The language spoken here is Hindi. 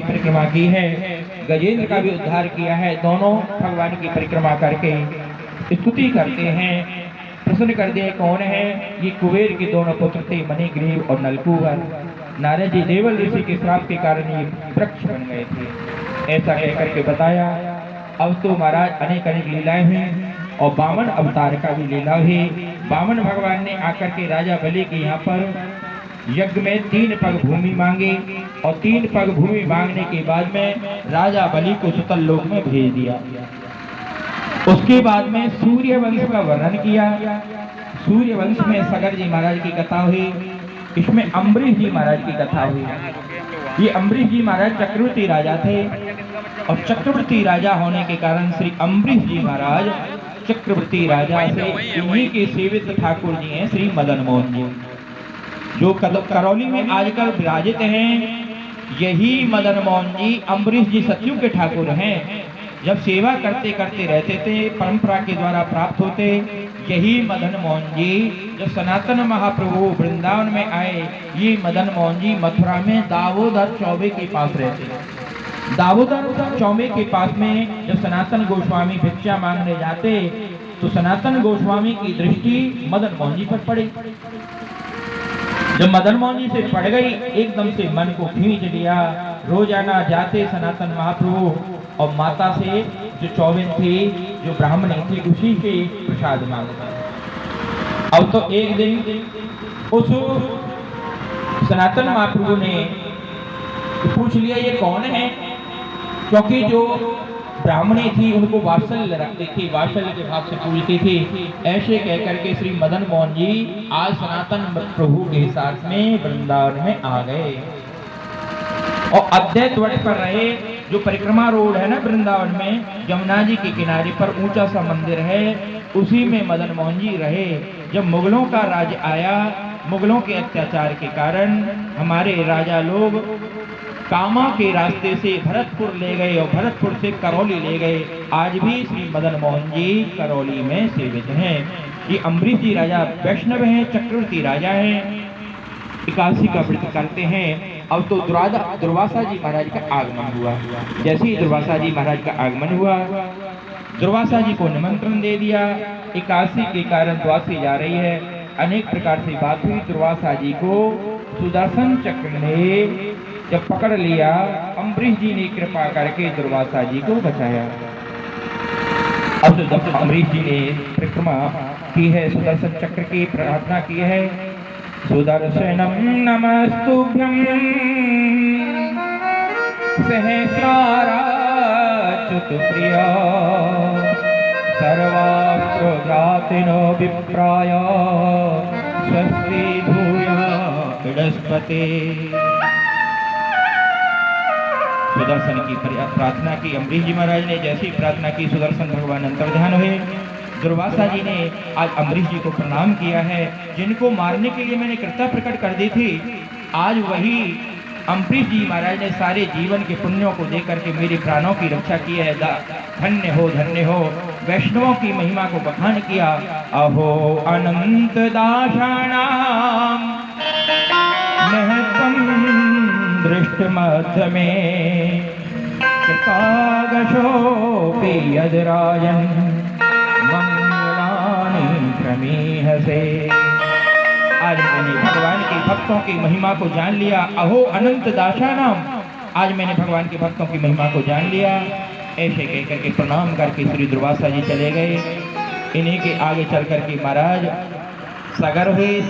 परिक्रमा की है, गजेंद्र का भी उद्धार किया है। दोनों भगवान की परिक्रमा करके स्तुति करते हैं। प्रश्न कर दिए कौन है? ये कुबेर के दोनों पुत्र थे, मणिग्रीव और नलकूबर। नारद जी देवल ऋषि के श्राप के कारण ये वृक्ष बन गए थे, ऐसा कहकर के बताया। अब तो महाराज अनेक अनेक लीलाएं हुई और वामन अवतार का भी लीला हुई। वामन भगवान ने आकर के राजा बलि के यहाँ पर यज्ञ में 3 पग भूमि मांगे और 3 पग भूमि मांगने के बाद में राजा बलि को सुतल लोक में भेज दिया। उसके बाद में सूर्य वंश का वर्णन किया। सूर्य वंश में सगर जी महाराज की कथा हुई, इसमें अम्बरीश जी महाराज की कथा हुई। ये अम्बरीश जी महाराज चक्रवर्ती राजा थे और चक्रवर्ती राजा होने के कारण श्री अम्बरीश जी महाराज चक्रवर्ती राजा से इन्हीं के सेवित ठाकुर जी हैं श्री मदन मोहन जी, जो करौली में आजकल विराजित हैं। यही मदन मोहन जी अम्बरीश जी सतयुग के ठाकुर हैं। जब सेवा करते करते रहते थे, परंपरा के द्वारा प्राप्त होते। यही मदन मोहन जी जब सनातन महाप्रभु वृंदावन में आए, ये मदन मोहन जी मथुरा में दामोदर चौबे के पास रहते। दामोदर चौबे के पास में जब सनातन गोस्वामी भिक्षा मांगने जाते तो सनातन गोस्वामी की दृष्टि मदन मोहन जी पर पड़ी। जब मदन मोहन जी से पड़ गई, एकदम से मन को खींच लिया। रोजाना जाते सनातन महाप्रभु और माता से जो चौबेन थी, जो ब्राह्मणी थी, उसी से प्रसाद मांगता। अब तो एक दिन उस सनातन महाप्रभु ने पूछ लिया ये कौन है, क्योंकि जो ब्राह्मणी थी उनको वात्सल्य रखती थी, वात्सल्य के भाव से पूछती थी। ऐसे कहकर के श्री मदन मोहन जी आज सनातन प्रभु के साथ में वृंदावन में आ गए और अद्वैत वट पर रहे। जो परिक्रमा रोड है ना वृंदावन में, जमुना जी के किनारे पर ऊंचा सा मंदिर है, उसी में मदन मोहन जी रहे। जब मुगलों का राज आया, मुगलों के अत्याचार के कारण हमारे राजा लोग कामा के रास्ते से भरतपुर ले गए और भरतपुर से करौली ले गए। आज भी श्री मदन मोहन जी करौली में सेवित हैं। ये अम्बरीश जी राजा वैष्णव हैं, चक्रवर्ती राजा हैं, एकादशी का व्रत करते हैं। अब तो दुर्वासा जी महाराज का आगमन हुआ। जैसे ही दुर्वासा जी महाराज का आगमन हुआ, दुर्वासा जी को निमंत्रण दे दिया। एकादशी के कारण द्वासी जा रही है, अनेक प्रकार से बात हुई। दुर्वासा जी को सुदर्शन चक्र ने जब पकड़ लिया, अम्बरीश जी ने कृपा करके दुर्वासा जी को बचाया। अब जब अम्बरीश जी ने परिक्रमा की है, सुदर्शन चक्र की प्रार्थना की है, सुदर्शनम नमस्तुभ्यं सहस्राराच्युत प्रिया सर्वास्त्र जातिनो विप्राय स्वस्ति भूयात् बृहस्पते। सुदर्शन की प्रार्थना की अम्बरीश जी महाराज ने। जैसी प्रार्थना की, सुदर्शन भगवान अंतर्ध्यान हुए। दुर्वासा जी ने आज अम्बरीश जी को प्रणाम किया है। जिनको मारने के लिए मैंने कृपा प्रकट कर दी थी, आज वही अम्बरीश जी महाराज ने सारे जीवन के पुण्यों को देकर के मेरे प्राणों की रक्षा की है। धन्य हो, धन्य हो। वैष्णवों की महिमा को बखान किया। अहो अनंत दासानाम महत्वम दृष्ट मध्य में कृतागशोऽपि यद्राजन् मंगलानि प्रमीहसे। आज मैंने भगवान के भक्तों की महिमा को जान लिया। अहो अनंत दासानाम, आज मैंने भगवान के भक्तों की महिमा को जान लिया। ऐसे कहकर के प्रणाम करके श्री दुर्वासा जी चले गए। इन्हीं के आगे चल करके महाराज सगर हुए।